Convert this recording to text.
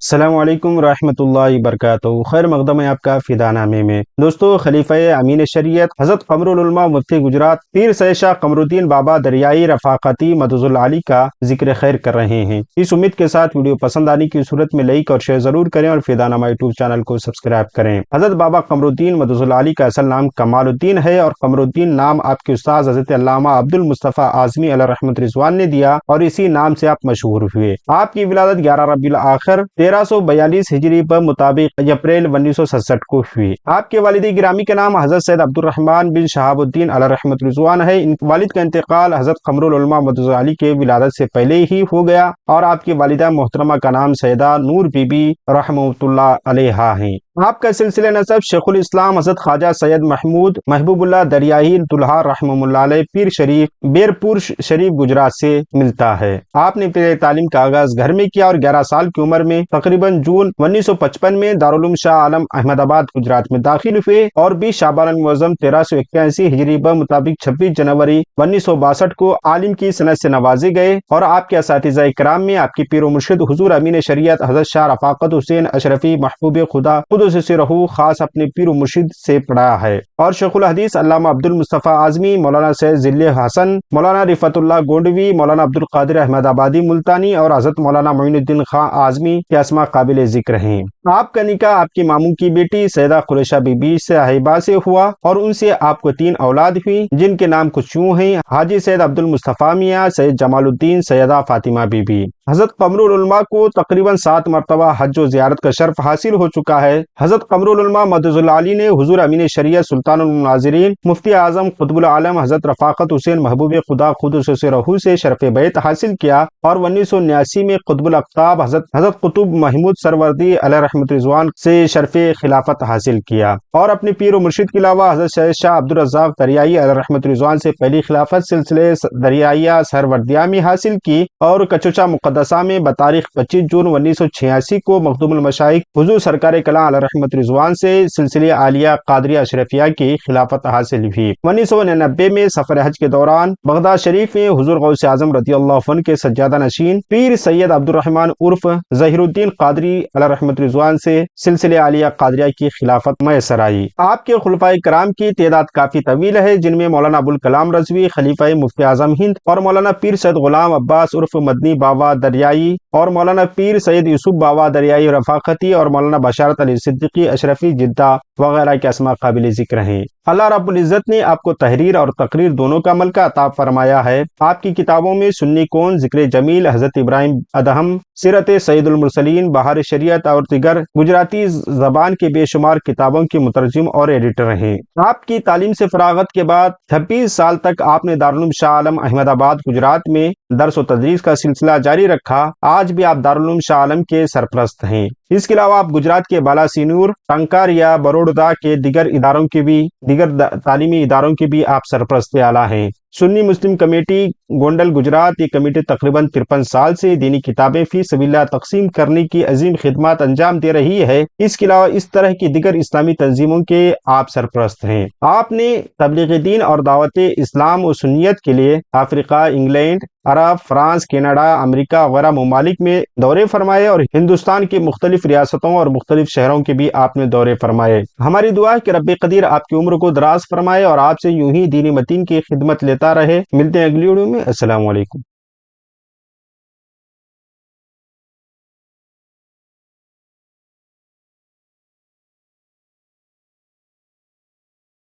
السلام علیکم ورحمۃ اللہ وبرکاتہ۔ خیر مقدم ہے آپ کا فدا نامے میں۔ دوستو، خلیفہ امین شریعت حضرت قمر العلماء مفتی گجرات پیر سید شاہ قمر الدین بابا دریائی رفاقتی مدد العالی کا ذکر خیر کر رہے ہیں۔ اس امید کے ساتھ ویڈیو پسند آنے کی صورت میں لائک اور شیئر ضرور کریں اور فدا نامہ یوٹیوب چینل کو سبسکرائب کریں۔ حضرت بابا قمر الدین مدد العالی کا اصل نام کمال الدین ہے اور قمر الدین نام آپ کے استاد حضرت علامہ عبد المصطفیٰ اعظمی علیہ رحمت رضوان نے دیا اور اسی نام سے آپ مشہور ہوئے۔ آپ کی ولادت 11 ربیع الاخر 1342 ہجری پر مطابق اپریل 1967 کو ہوئی۔ آپ کے والد گرامی کا نام حضرت سید عبد الرحمن بن شہاب الدین علیہ رحمت رضوان ہے۔ والد کا انتقال حضرت قمر العلماء مدد العالی کے ولادت سے پہلے ہی ہو گیا اور آپ کی والدہ محترمہ کا نام سیدہ نور بی بی رحمۃ اللہ علیہا ہیں۔ آپ کا سلسلہ نسب شیخ الاسلام حضرت خواجہ سید محمود محبوب اللہ دریائی دلہا رحمہ اللہ علیہ پیر شریف بیرپور شریف گجرات سے ملتا ہے۔ آپ نے ابتدائی تعلیم کا آغاز گھر میں کیا اور 11 سال کی عمر میں تقریباً جون 1955 میں دارالعلوم شاہ عالم احمد آباد گجرات میں داخل ہوئے اور 20 شعبان المعظم 1381 ہجری پر مطابق 26 جنوری 1962 کو عالم کی سند سے نوازے گئے اور آپ کے اساتذہ کرام میں آپ کی پیر و مرشد حضور امین شریعت حضرت شاہ رفاقت حسین اشرفی محبوب خدا خود سے رہو خاص اپنے پیر و مرشد سے پڑھا ہے اور شیخ الحدیث علامہ عبد المصطفیٰ اعظمی، مولانا سید ذل حسن، مولانا رفعت اللہ گونڈوی، مولانا عبد القادر احمد آبادی ملتانی اور حضرت مولانا معین الدین خان اعظمی کے اسماء قابل ذکر ہیں۔ آپ کا نکاح آپ کی ماموں کی بیٹی سیدہ قریشہ بی بی صاحبہ سے ہوا اور ان سے آپ کو 3 اولاد ہوئی جن کے نام کچھ یوں ہیں: حاجی سید عبد المصطفیٰ میاں، سید جمال الدین، سیدہ فاطمہ بی بی۔ حضرت قمر العلماء کو تقریباً 7 مرتبہ حج و زیارت کا شرف حاصل ہو چکا ہے۔ حضرت قمر العلماء مدد العالی نے حضور امین شریعت سلطان المناظرین مفتی اعظم قطب العالم حضرت رفاقت حسین محبوب خدا خود سے رہو سے شرف بیعت حاصل کیا اور 1979 میں قطب الاقطاب حضرت قطب محمود سروردی علیہ رحمت رضوان سے شرف خلافت حاصل کیا اور اپنے پیر و مرشد کے علاوہ حضرت سید شاہ عبد الرزاق دریائی علیہ رحمت رضوان سے پہلی خلافت سلسلے دریائیہ سہروردیہ میں حاصل کی اور کچوچا مقدسہ میں بتاریخ 25 جون 1986 کو مخدوم المشائخ حضور سرکار کلاں علیہ رحمت رضوان سے سلسلے عالیہ قادریہ اشرفیہ کی خلافت حاصل ہوئی۔ 1999 میں سفر حج کے دوران بغداد شریف میں حضور غوث اعظم رضی اللہ عنہ کے سجادہ نشین پیر سید عبد الرحمن عرف ظہیر الدین قادری علیہ رحمت رضوان سے سلسلے عالیہ قادریہ کی خلافت میسر آئی۔ آپ کے خلفائے کرام کی تعداد کافی طویل ہے جن میں مولانا ابوالکلام رضوی خلیفہ مفتی اعظم ہند اور مولانا پیر سید غلام عباس عرف مدنی بابا دریائی اور مولانا پیر سید یوسف بابا دریائی رفاقتی اور مولانا بشارت علی صدیقی اشرفی جدہ وغیرہ کے اسماء قابل ذکر ہیں۔ اللہ رب العزت نے آپ کو تحریر اور تقریر دونوں کا ملکہ عطا فرمایا ہے۔ آپ کی کتابوں میں سنی کون، ذکر جمیل، حضرت ابراہیم ادہم، سیرت سید المرسلین، بہار شریعت اور دیگر گجراتی زبان کے بے شمار کتابوں کے مترجم اور ایڈیٹر ہیں۔ آپ کی تعلیم سے فراغت کے بعد 26 سال تک آپ نے دارالعلوم شاہ عالم احمد آباد گجرات میں درس و تدریس کا سلسلہ جاری رکھا۔ آج بھی آپ دارالعلوم شاہ عالم کے سرپرست ہیں۔ اس کے علاوہ آپ گجرات کے بالاسینور، ٹنکار یا بروڑا کے دیگر تعلیمی اداروں کے بھی آپ سرپرست اعلیٰ ہیں۔ سنی مسلم کمیٹی گونڈل گجرات، یہ کمیٹی تقریباً 53 سال سے دینی کتابیں فی سبیل اللہ تقسیم کرنے کی عظیم خدمات انجام دے رہی ہے۔ اس کے علاوہ اس طرح کی دیگر اسلامی تنظیموں کے آپ سرپرست ہیں۔ آپ نے تبلیغ دین اور دعوت اسلام و سنیت کے لیے افریقہ، انگلینڈ، عرب، فرانس، کینیڈا، امریکہ وغیرہ ممالک میں دورے فرمائے اور ہندوستان کے مختلف ریاستوں اور مختلف شہروں کے بھی آپ نے دورے فرمائے۔ ہماری دعا ہے کہ رب قدیر آپ کی عمر کو دراز فرمائے اور آپ سے یوں ہی دینی متین کی خدمت لیتا رہے۔ ملتے ہیں اگلی ویڈیو میں۔ السلام علیکم۔